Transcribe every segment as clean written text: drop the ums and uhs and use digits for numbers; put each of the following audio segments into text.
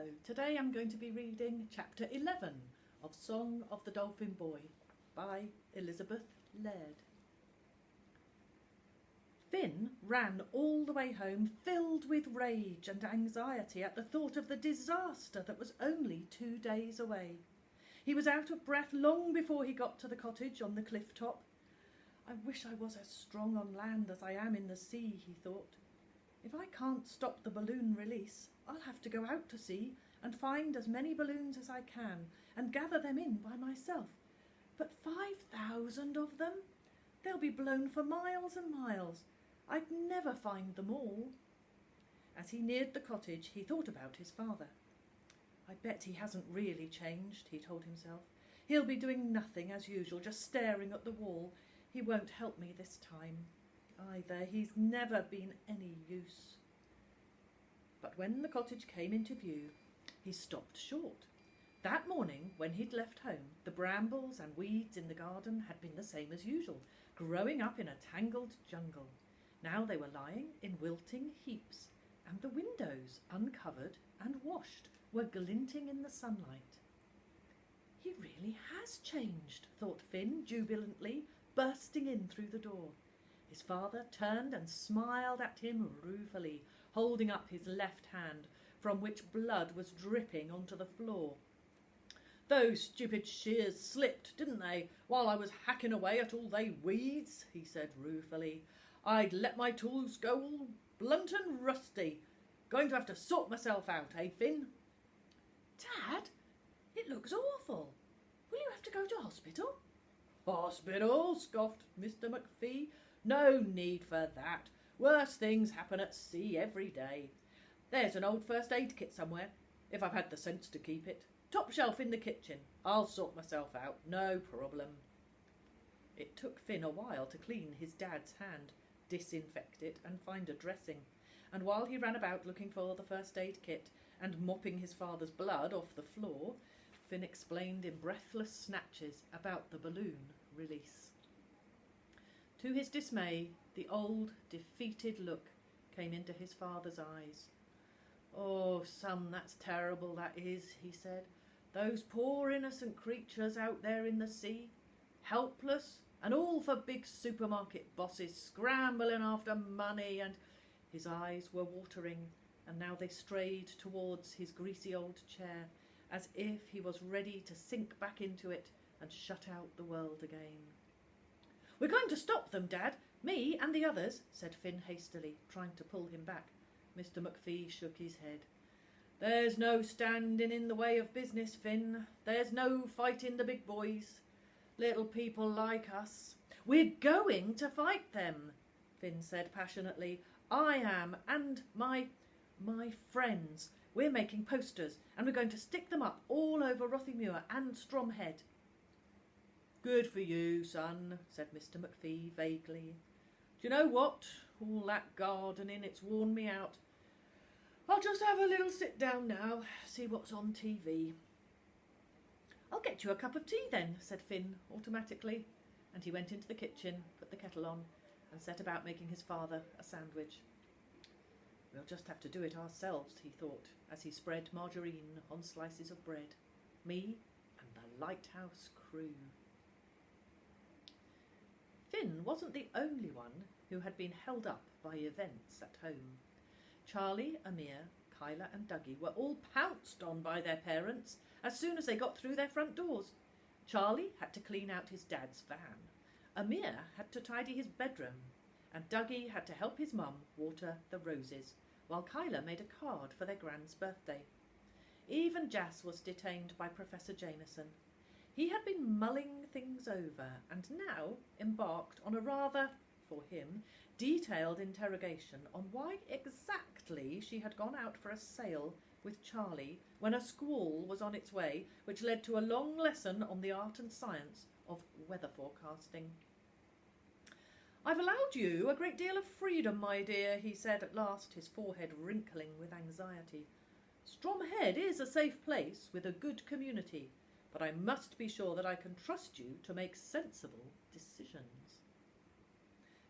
Hello, today I'm going to be reading chapter 11 of Song of the Dolphin Boy by Elizabeth Laird. Finn ran all the way home filled with rage and anxiety at the thought of the disaster that was only 2 days away. He was out of breath long before he got to the cottage on the cliff top. I wish I was as strong on land as I am in the sea, he thought. If I can't stop the balloon release, I'll have to go out to sea and find as many balloons as I can and gather them in by myself. But 5,000 of them? They'll be blown for miles and miles. I'd never find them all. As he neared the cottage, he thought about his father. I bet he hasn't really changed, he told himself. He'll be doing nothing as usual, just staring at the wall. He won't help me this time. Either he's never been any use. But when the cottage came into view, he stopped short. That morning, when he'd left home, the brambles and weeds in the garden had been the same as usual, growing up in a tangled jungle. Now they were lying in wilting heaps, and the windows, uncovered and washed, were glinting in the sunlight. He really has changed, thought Finn jubilantly, bursting in through the door. His father turned and smiled at him ruefully, holding up his left hand, from which blood was dripping onto the floor. "Those stupid shears slipped, didn't they, while I was hacking away at all they weeds?" he said ruefully. "I'd let my tools go all blunt and rusty. Going to have to sort myself out, eh, Finn?" "Dad, it looks awful. Will you have to go to hospital?" "Hospital?" scoffed Mr. McPhee. "No need for that. Worse things happen at sea every day. There's an old first aid kit somewhere, if I've had the sense to keep it. Top shelf in the kitchen. I'll sort myself out. No problem." It took Finn a while to clean his dad's hand, disinfect it and find a dressing. And while he ran about looking for the first aid kit and mopping his father's blood off the floor, Finn explained in breathless snatches about the balloon release. To his dismay, the old, defeated look came into his father's eyes. "Oh, son, that's terrible, that is," he said. "Those poor innocent creatures out there in the sea, helpless, and all for big supermarket bosses scrambling after money," and his eyes were watering, and now they strayed towards his greasy old chair, as if he was ready to sink back into it and shut out the world again. "We're going to stop them, Dad, me and the others," said Finn hastily, trying to pull him back. Mr. McPhee shook his head. "There's no standing in the way of business, Finn. There's no fighting the big boys. Little people like us." "We're going to fight them," Finn said passionately. "I am, and my friends. We're making posters, and we're going to stick them up all over Rothy Muir and Stromhead." "Good for you, son," said Mr. McPhee vaguely. "Do you know what? All that gardening, it's worn me out. I'll just have a little sit down now, see what's on TV." "I'll get you a cup of tea then," said Finn automatically, and he went into the kitchen, put the kettle on, and set about making his father a sandwich. "We'll just have to do it ourselves," he thought, as he spread margarine on slices of bread. "Me and the lighthouse crew." Finn wasn't the only one who had been held up by events at home. Charlie, Amir, Kyla and Dougie were all pounced on by their parents as soon as they got through their front doors. Charlie had to clean out his dad's van. Amir had to tidy his bedroom. And Dougie had to help his mum water the roses, while Kyla made a card for their grand's birthday. Even Jas was detained by Professor Jameson. He had been mulling things over and now embarked on a rather, for him, detailed interrogation on why exactly she had gone out for a sail with Charlie when a squall was on its way, which led to a long lesson on the art and science of weather forecasting. "I've allowed you a great deal of freedom, my dear," he said at last, his forehead wrinkling with anxiety. "Stromhead is a safe place with a good community, but I must be sure that I can trust you to make sensible decisions."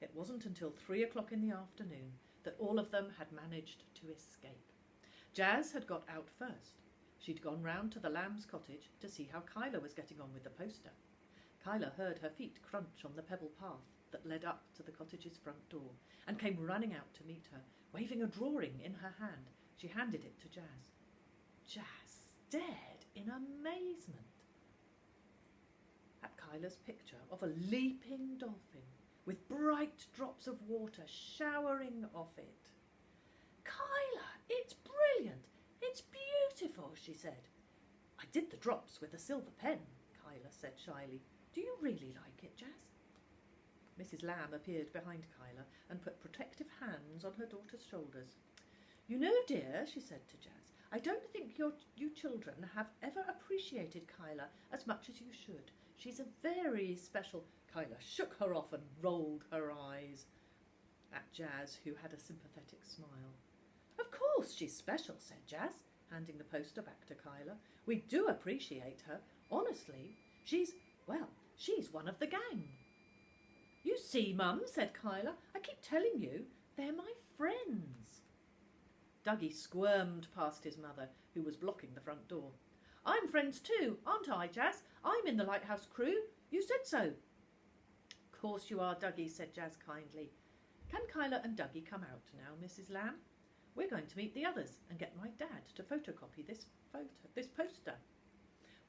It wasn't until 3 o'clock in the afternoon that all of them had managed to escape. Jas had got out first. She'd gone round to the lamb's cottage to see how Kyla was getting on with the poster. Kyla heard her feet crunch on the pebble path that led up to the cottage's front door and came running out to meet her, waving a drawing in her hand. She handed it to Jazz. Jazz stared in amazement at Kyla's picture of a leaping dolphin with bright drops of water showering off it. "Kyla, it's brilliant! It's beautiful," she said. "I did the drops with a silver pen," Kyla said shyly. "Do you really like it, Jazz?" Mrs. Lamb appeared behind Kyla and put protective hands on her daughter's shoulders. "You know, dear," she said to Jazz, "I don't think you children have ever appreciated Kyla as much as you should. She's a very special—" Kyla shook her off and rolled her eyes at Jazz, who had a sympathetic smile. "Of course she's special," said Jazz, handing the poster back to Kyla. "We do appreciate her. Honestly, she's one of the gang." "You see, Mum," said Kyla, "I keep telling you, they're my friends." Dougie squirmed past his mother, who was blocking the front door. "I'm friends too, aren't I, Jazz? I'm in the lighthouse crew. You said so." "Of course you are, Dougie," said Jazz kindly. "Can Kyla and Dougie come out now, Mrs. Lamb? We're going to meet the others and get my dad to photocopy this poster.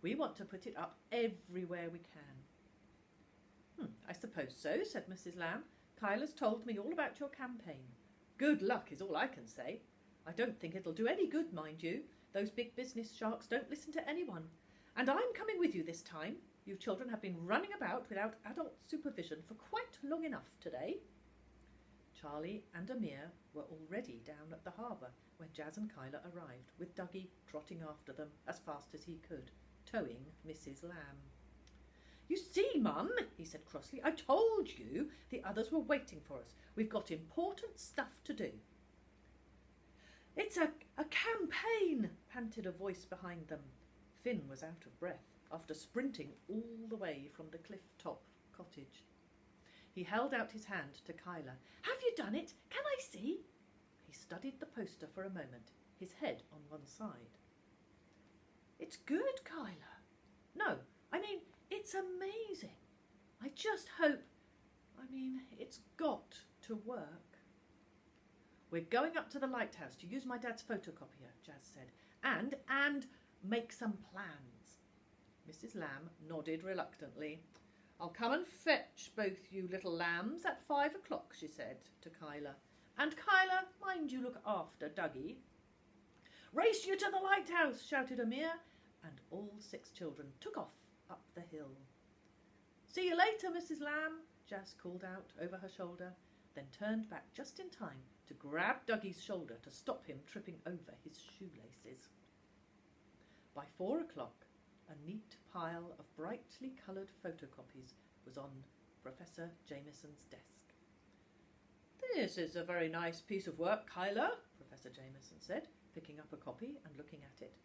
We want to put it up everywhere we can." "I suppose so," said Mrs. Lamb. "Kyla's told me all about your campaign. Good luck is all I can say. I don't think it'll do any good, mind you. Those big business sharks don't listen to anyone. And I'm coming with you this time. You children have been running about without adult supervision for quite long enough today." Charlie and Amir were already down at the harbour when Jazz and Kyla arrived, with Dougie trotting after them as fast as he could, towing Mrs. Lamb. "You see, Mum," he said crossly, "I told you the others were waiting for us. We've got important stuff to do." "It's a campaign," panted a voice behind them. Finn was out of breath after sprinting all the way from the cliff-top cottage. He held out his hand to Kyla. "Have you done it? Can I see?" He studied the poster for a moment, his head on one side. "It's good, Kyla. No, I mean, it's amazing. I just hope, it's got to work." "We're going up to the lighthouse to use my dad's photocopier," Jazz said, and make some plans." Mrs. Lamb nodded reluctantly. "I'll come and fetch both you little lambs at 5 o'clock, she said to Kyla. "And Kyla, mind you look after Dougie." "Race you to the lighthouse," shouted Amir, and all 6 children took off up the hill. "See you later, Mrs. Lamb," Jazz called out over her shoulder, then turned back just in time to grab Dougie's shoulder to stop him tripping over his shoelaces. By 4 o'clock, a neat pile of brightly coloured photocopies was on Professor Jameson's desk. "This is a very nice piece of work, Kyla," Professor Jameson said, picking up a copy and looking at it.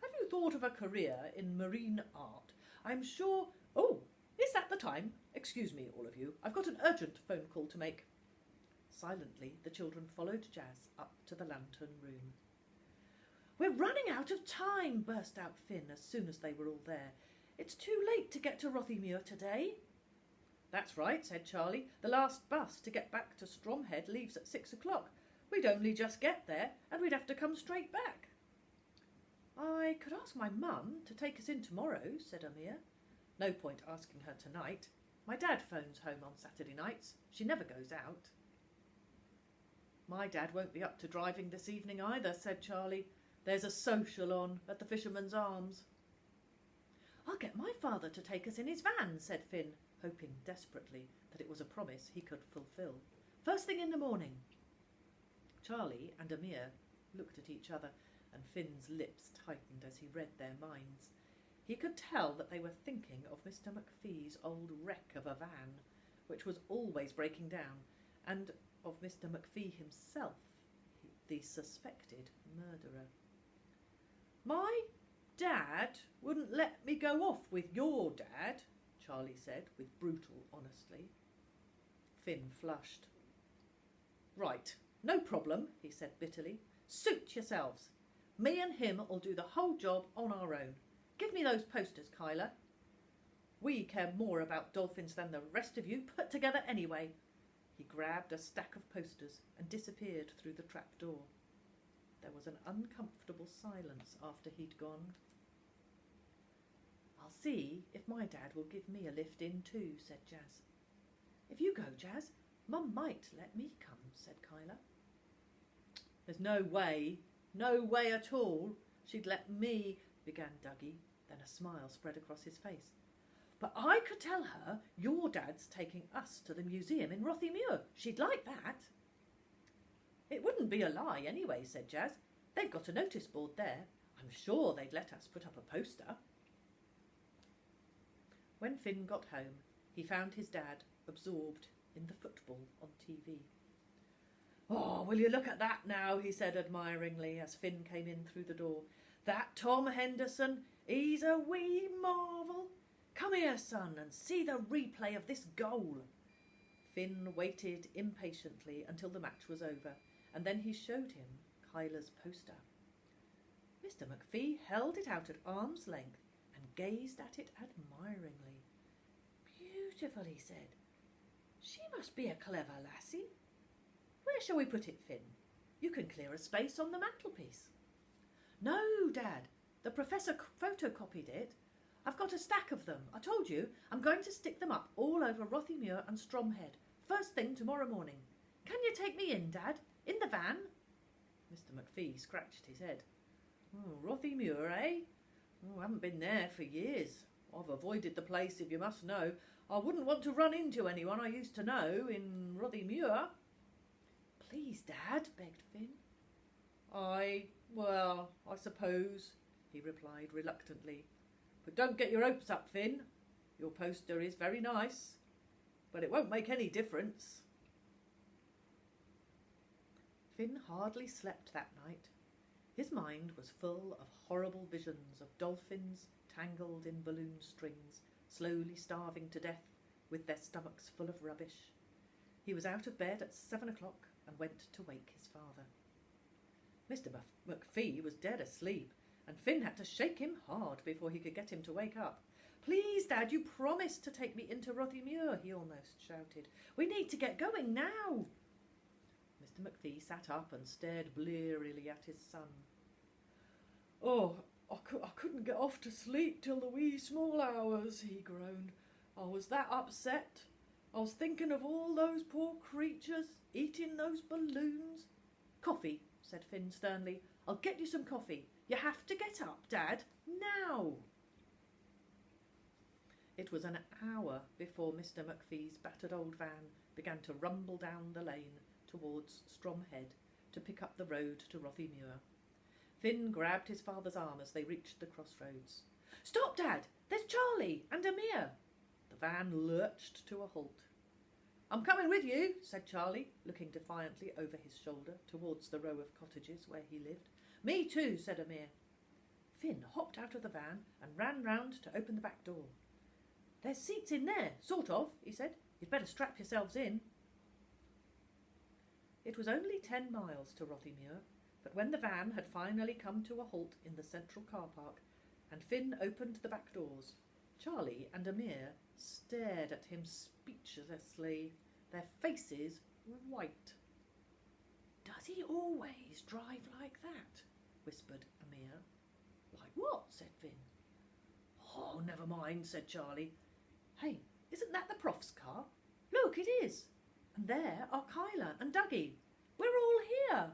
"Have you thought of a career in marine art? I'm sure— Oh, is that the time? Excuse me, all of you. I've got an urgent phone call to make." Silently, the children followed Jazz up to the lantern room. "We're running out of time," burst out Finn as soon as they were all there. "It's too late to get to Rothy Muir today." "That's right," said Charlie. "The last bus to get back to Stromhead leaves at 6 o'clock. We'd only just get there, and we'd have to come straight back." "I could ask my mum to take us in tomorrow," said Amir. "No point asking her tonight. My dad phones home on Saturday nights. She never goes out." "My dad won't be up to driving this evening either," said Charlie. "There's a social on at the Fisherman's Arms." "I'll get my father to take us in his van," said Finn, hoping desperately that it was a promise he could fulfil. "First thing in the morning." Charlie and Amir looked at each other, and Finn's lips tightened as he read their minds. He could tell that they were thinking of Mr. McPhee's old wreck of a van, which was always breaking down, and of Mr. McPhee himself, the suspected murderer. "My dad wouldn't let me go off with your dad," Charlie said with brutal honesty. Finn flushed. "Right, no problem," he said bitterly. "Suit yourselves. Me and him will do the whole job on our own. Give me those posters, Kyla. We care more about dolphins than the rest of you put together anyway. He grabbed a stack of posters and disappeared through the trap door. There was an uncomfortable silence after he'd gone. I'll see if my dad will give me a lift in too, said Jazz. If you go, Jazz, Mum might let me come, said Kyla. There's no way at all she'd let me, began Dougie. Then a smile spread across his face. But I could tell her your dad's taking us to the museum in Rothy Muir. She'd like that. It wouldn't be a lie anyway, said Jazz. They've got a notice board there. I'm sure they'd let us put up a poster. When Finn got home, he found his dad absorbed in the football on TV. Oh, will you look at that now, he said admiringly as Finn came in through the door. That Tom Henderson, he's a wee marvel. Come here, son, and see the replay of this goal. Finn waited impatiently until the match was over, and then he showed him Kyla's poster. Mr. McPhee held it out at arm's length and gazed at it admiringly. Beautiful, he said. She must be a clever lassie. Where shall we put it, Finn? You can clear a space on the mantelpiece. No, Dad, the professor photocopied it. I've got a stack of them. I told you, I'm going to stick them up all over Rothy Muir and Stromhead, first thing tomorrow morning. Can you take me in, Dad? In the van? Mr. McPhee scratched his head. Oh, Rothy Muir, eh? Oh, I haven't been there for years. I've avoided the place, if you must know. I wouldn't want to run into anyone I used to know in Rothy Muir. Please, Dad, begged Finn. I suppose, he replied reluctantly. But don't get your hopes up, Finn. Your poster is very nice, but it won't make any difference. Finn hardly slept that night. His mind was full of horrible visions of dolphins tangled in balloon strings, slowly starving to death with their stomachs full of rubbish. He was out of bed at 7 o'clock and went to wake his father. Mr. McPhee was dead asleep, and Finn had to shake him hard before he could get him to wake up. Please, Dad, you promised to take me into Rothy Muir, he almost shouted. We need to get going now. Mr. McPhee sat up and stared blearily at his son. Oh, I couldn't get off to sleep till the wee small hours, he groaned. I was that upset. I was thinking of all those poor creatures eating those balloons. Coffee, said Finn sternly. I'll get you some coffee. You have to get up, Dad, now. It was an hour before Mr. McPhee's battered old van began to rumble down the lane towards Stromhead to pick up the road to Rothy Muir. Finn grabbed his father's arm as they reached the crossroads. Stop, Dad! There's Charlie and Amir! The van lurched to a halt. I'm coming with you, said Charlie, looking defiantly over his shoulder towards the row of cottages where he lived. Me too, said Amir. Finn hopped out of the van and ran round to open the back door. There's seats in there, sort of, he said. You'd better strap yourselves in. It was only 10 miles to Rothy Muir, but when the van had finally come to a halt in the central car park and Finn opened the back doors, Charlie and Amir stared at him speechlessly, their faces white. Does he always drive like that? Whispered Amir. Like what? Said Finn. Oh, never mind, said Charlie. Hey, isn't that the prof's car? Look, it is. And there are Kyla and Dougie. We're all here.